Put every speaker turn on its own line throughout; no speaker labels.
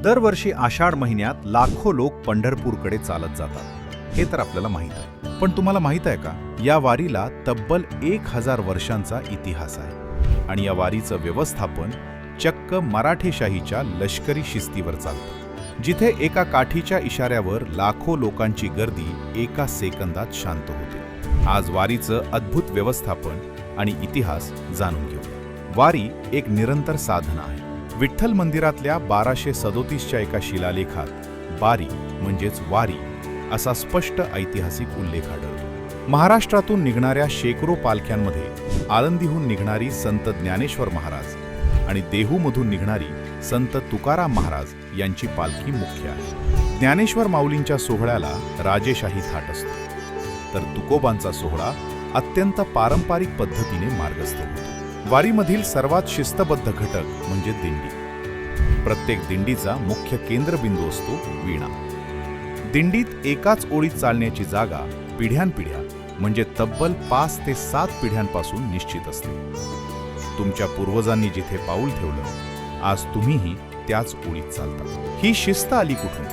दरवर्षी आषाढ महिन्यात लाखो लोक पंढरपूरकडे चालत जातात, हे तर आपल्याला माहीत आहे. पण तुम्हाला माहीत आहे का, या वारीला तब्बल 1000 वर्षांचा इतिहास आहे आणि या वारीचं व्यवस्थापन चक्क मराठेशाहीच्या लष्करी शिस्तीवर चालतं, जिथे एका काठीच्या इशाऱ्यावर लाखो लोकांची गर्दी एका सेकंदात शांत होते. आज वारीचं अद्भुत व्यवस्थापन आणि इतिहास जाणून घेऊ. वारी एक निरंतर साधना आहे. विठ्ठल मंदिरातल्या 1237च्या एका शिलालेखात बारी म्हणजेच वारी असा स्पष्ट ऐतिहासिक उल्लेख आढळतो. महाराष्ट्रातून निघणाऱ्या शेकडो पालख्यांमध्ये आळंदीहून निघणारी संत ज्ञानेश्वर महाराज आणि देहूमधून निघणारी संत तुकाराम महाराज यांची पालखी मुख्य आहे. ज्ञानेश्वर माऊलींच्या सोहळ्याला राजेशाही थाट असतो, तर तुकोबांचा सोहळा अत्यंत पारंपरिक पद्धतीने मार्गस्थ होतो. वारीमधील सर्वात शिस्तबद्ध घटक म्हणजे दिंडी. प्रत्येक दिंडीचा मुख्य केंद्रबिंदू असतो वीणा. दिंडीत एकाच ओळीत चालण्याची जागा पिढ्यानपिढ्या म्हणजे तब्बल 5 ते 7 पिढ्यांपासून निश्चित असते. तुमच्या पूर्वजांनी जिथे पाऊल ठेवलं, आज तुम्हीही त्याच ओळीत चालता. ही शिस्त आली कुठून?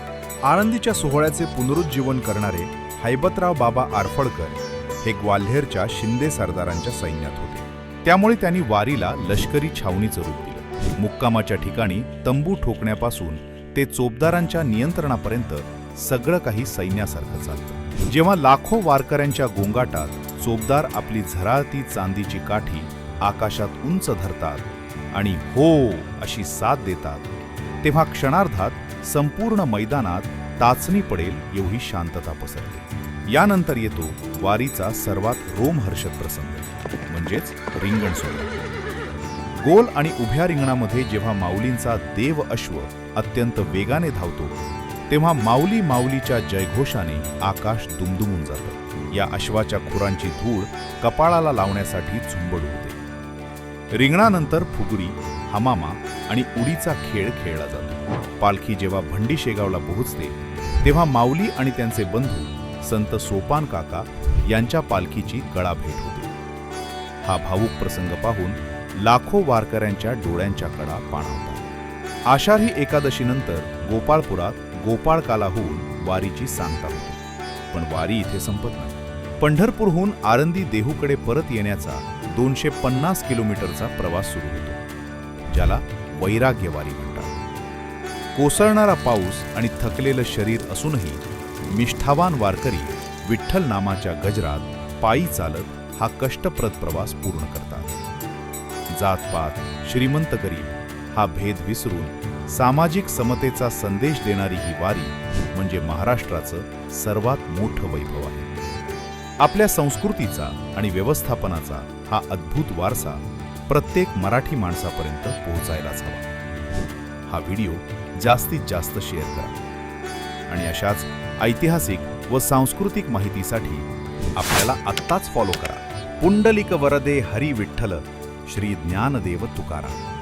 आळंदीच्या सोहळ्याचे पुनरुज्जीवन करणारे हैबतराव बाबा आरफळकर हे ग्वाल्हेरच्या शिंदे सरदारांच्या सैन्यात होते. त्यामुळे त्यांनी वारीला लष्करी छावणीचं रूप दिलं. मुक्कामाच्या ठिकाणी तंबू ठोकण्यापासून ते चोपदारांच्या नियंत्रणापर्यंत सगळं काही सैन्यासारखं चालतं. जेव्हा लाखो वारकऱ्यांच्या गोंगाटात चोपदार आपली झराळती चांदीची काठी आकाशात उंच धरतात आणि हो अशी साथ देतात, तेव्हा क्षणार्धात संपूर्ण मैदानात टाचणी पडेल एवढी शांतता पसरते. यानंतर येतो वारीचा सर्वात रोमहर्षक प्रसंग म्हणजेच रिंगण सोहळा. गोल आणि उभ्या रिंगणामध्ये जेव्हा माऊलींचा देव अश्व अत्यंत वेगाने धावतो, तेव्हा माऊली माऊलीच्या जयघोषाने आकाश दुमदुमून जातं. या अश्वाच्या खुरांची धूळ कपाळाला लावण्यासाठी झुंबड होते. रिंगणानंतर फुगडी, हमामा आणि उडीचा खेळ खेळला जातो. पालखी जेव्हा भंडी शेगावला पोहोचते, तेव्हा माऊली आणि त्यांचे बंधू संत सोपान काका यांच्या पालखीची गळाभेट होते. हा भावुक प्रसंग पाहून लाखो वारकऱ्यांच्या डोळ्यांच्या कडा पाणावतात. आषाढी एकादशीनंतर गोपाळपुरात गोपाळकाला होऊन वारीची सांगता होते. पण वारी इथे संपत नाही. पंढरपूरहून आळंदी देहूकडे परत येण्याचा 250 किलोमीटरचा प्रवास सुरू होतो, ज्याला वैराग्य वारी म्हणतात. कोसळणारा पाऊस आणि थकलेलं शरीर असूनही निष्ठावान वारकरी विठ्ठल नामाच्या गजरात पायी चालत हा कष्टप्रद प्रवास पूर्ण करतात. जातपात, श्रीमंत गरीब हा भेद विसरून सामाजिक समतेचा संदेश देणारी ही वारी म्हणजे महाराष्ट्राचं सर्वात मोठं वैभव आहे. आपल्या संस्कृतीचा आणि व्यवस्थापनाचा हा अद्भुत वारसा प्रत्येक मराठी माणसापर्यंत पोहोचायलाच हवा. हा व्हिडिओ जास्तीत जास्त शेअर करा आणि अशाच ऐतिहासिक व सांस्कृतिक माहितीसाठी आपल्याला आत्ताच फॉलो करा. पुंडलिक वरदे हरी विठ्ठल श्री ज्ञानदेव तुकाराम.